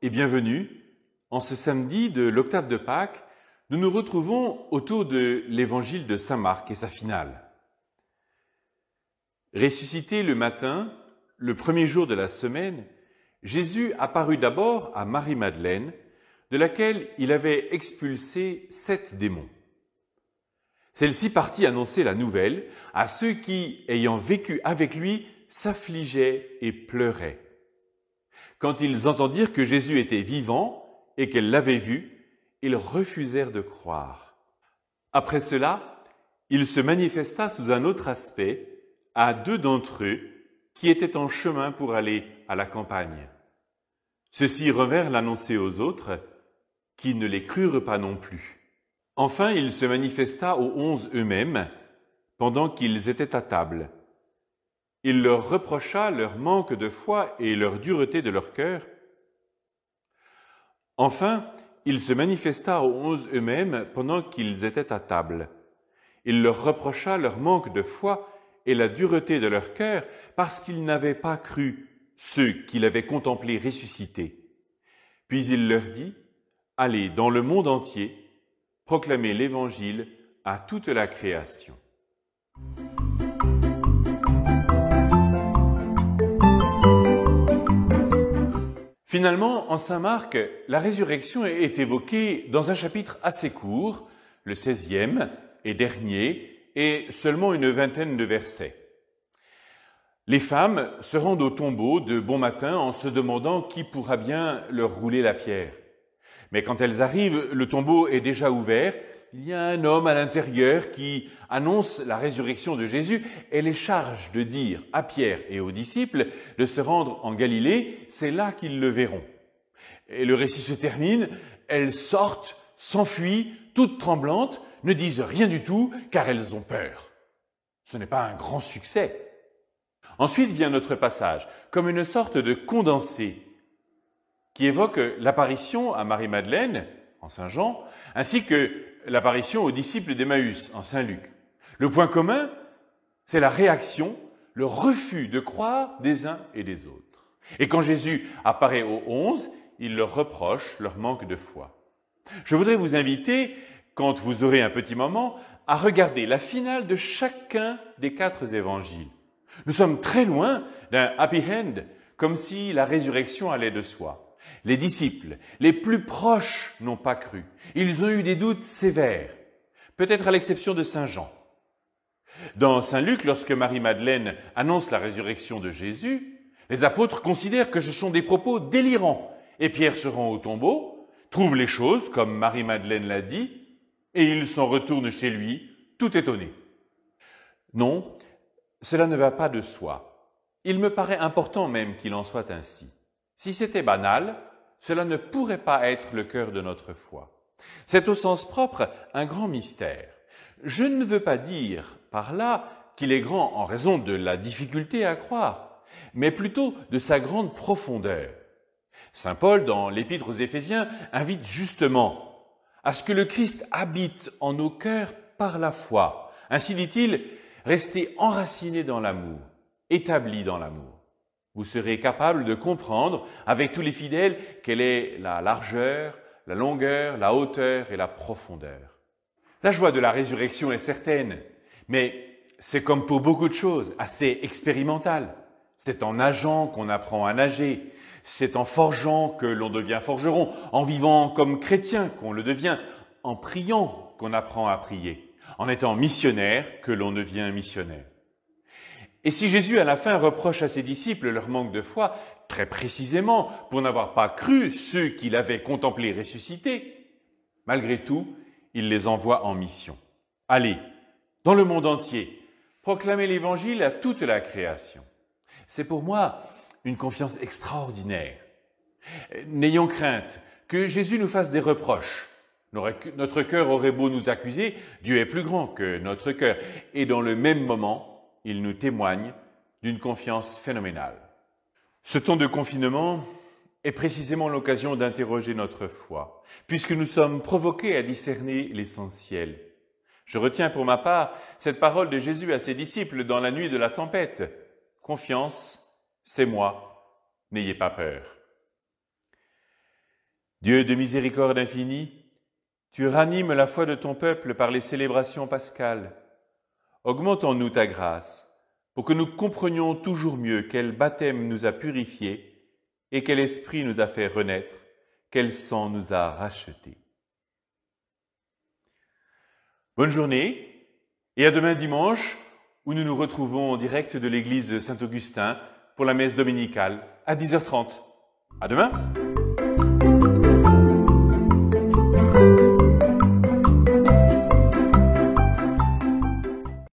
et bienvenue. En ce samedi de l'octave de Pâques, nous nous retrouvons autour de l'évangile de saint Marc et sa finale. Ressuscité le matin, le premier jour de la semaine, Jésus apparut d'abord à Marie-Madeleine, de laquelle il avait expulsé 7 démons. Celle-ci partit annoncer la nouvelle à ceux qui, ayant vécu avec lui, s'affligeaient et pleuraient. Quand ils entendirent que Jésus était vivant et qu'elle l'avait vu, ils refusèrent de croire. Après cela, il se manifesta sous un autre aspect à 2 d'entre eux qui étaient en chemin pour aller à la campagne. Ceux-ci revinrent l'annoncer aux autres, qui ne les crurent pas non plus. Enfin, il se manifesta aux 11 eux-mêmes, pendant qu'ils étaient à table. Il leur reprocha leur manque de foi et leur dureté de leur cœur. Enfin, il se manifesta aux 11 eux-mêmes, pendant qu'ils étaient à table. Il leur reprocha leur manque de foi et la dureté de leur cœur, parce qu'ils n'avaient pas cru ceux qu'il avait contemplés ressuscités. Puis il leur dit, « Allez dans le monde entier, proclamez l'Évangile à toute la création. » Finalement, en saint Marc, la résurrection est évoquée dans un chapitre assez court, le 16e et dernier, et seulement une vingtaine de versets. Les femmes se rendent au tombeau de bon matin en se demandant qui pourra bien leur rouler la pierre. Mais quand elles arrivent, le tombeau est déjà ouvert. Il y a un homme à l'intérieur qui annonce la résurrection de Jésus et les charge de dire à Pierre et aux disciples de se rendre en Galilée, c'est là qu'ils le verront. Et le récit se termine, elles sortent, s'enfuient, toutes tremblantes, ne disent rien du tout car elles ont peur. Ce n'est pas un grand succès. Ensuite vient notre passage, comme une sorte de condensé qui évoque l'apparition à Marie-Madeleine, en Saint Jean, ainsi que l'apparition aux disciples d'Emmaüs, en Saint Luc. Le point commun, c'est la réaction, le refus de croire des uns et des autres. Et quand Jésus apparaît aux 11, il leur reproche leur manque de foi. Je voudrais vous inviter, quand vous aurez un petit moment, à regarder la finale de chacun des 4 évangiles. Nous sommes très loin d'un happy end, comme si la résurrection allait de soi. Les disciples, les plus proches, n'ont pas cru. Ils ont eu des doutes sévères, peut-être à l'exception de Saint Jean. Dans Saint Luc, lorsque Marie-Madeleine annonce la résurrection de Jésus, les apôtres considèrent que ce sont des propos délirants. Et Pierre se rend au tombeau, trouve les choses comme Marie-Madeleine l'a dit, et il s'en retourne chez lui, tout étonné. Non, cela ne va pas de soi. Il me paraît important même qu'il en soit ainsi. Si c'était banal, cela ne pourrait pas être le cœur de notre foi. C'est au sens propre un grand mystère. Je ne veux pas dire par là qu'il est grand en raison de la difficulté à croire, mais plutôt de sa grande profondeur. Saint Paul, dans l'Épître aux Éphésiens, invite justement à ce que le Christ habite en nos cœurs par la foi. Ainsi dit-il, restez enracinés dans l'amour, établis dans l'amour. Vous serez capable de comprendre avec tous les fidèles quelle est la largeur, la longueur, la hauteur et la profondeur. La joie de la résurrection est certaine, mais c'est comme pour beaucoup de choses, assez expérimental. C'est en nageant qu'on apprend à nager, c'est en forgeant que l'on devient forgeron, en vivant comme chrétien qu'on le devient, en priant qu'on apprend à prier, en étant missionnaire que l'on devient missionnaire. Et si Jésus, à la fin, reproche à ses disciples leur manque de foi, très précisément pour n'avoir pas cru ceux qu'il avait contemplés ressuscités, malgré tout, il les envoie en mission. Allez, dans le monde entier, proclamez l'Évangile à toute la création. C'est pour moi une confiance extraordinaire. N'ayons crainte que Jésus nous fasse des reproches. Notre cœur aurait beau nous accuser, Dieu est plus grand que notre cœur. Et dans le même moment, il nous témoigne d'une confiance phénoménale. Ce temps de confinement est précisément l'occasion d'interroger notre foi, puisque nous sommes provoqués à discerner l'essentiel. Je retiens pour ma part cette parole de Jésus à ses disciples dans la nuit de la tempête. « Confiance, c'est moi, n'ayez pas peur. » Dieu de miséricorde infinie, tu ranimes la foi de ton peuple par les célébrations pascales. Augmente en nous ta grâce, pour que nous comprenions toujours mieux quel baptême nous a purifiés et quel esprit nous a fait renaître, quel sang nous a rachetés. Bonne journée et à demain dimanche où nous nous retrouvons en direct de l'église Saint-Augustin pour la messe dominicale à 10h30. À demain!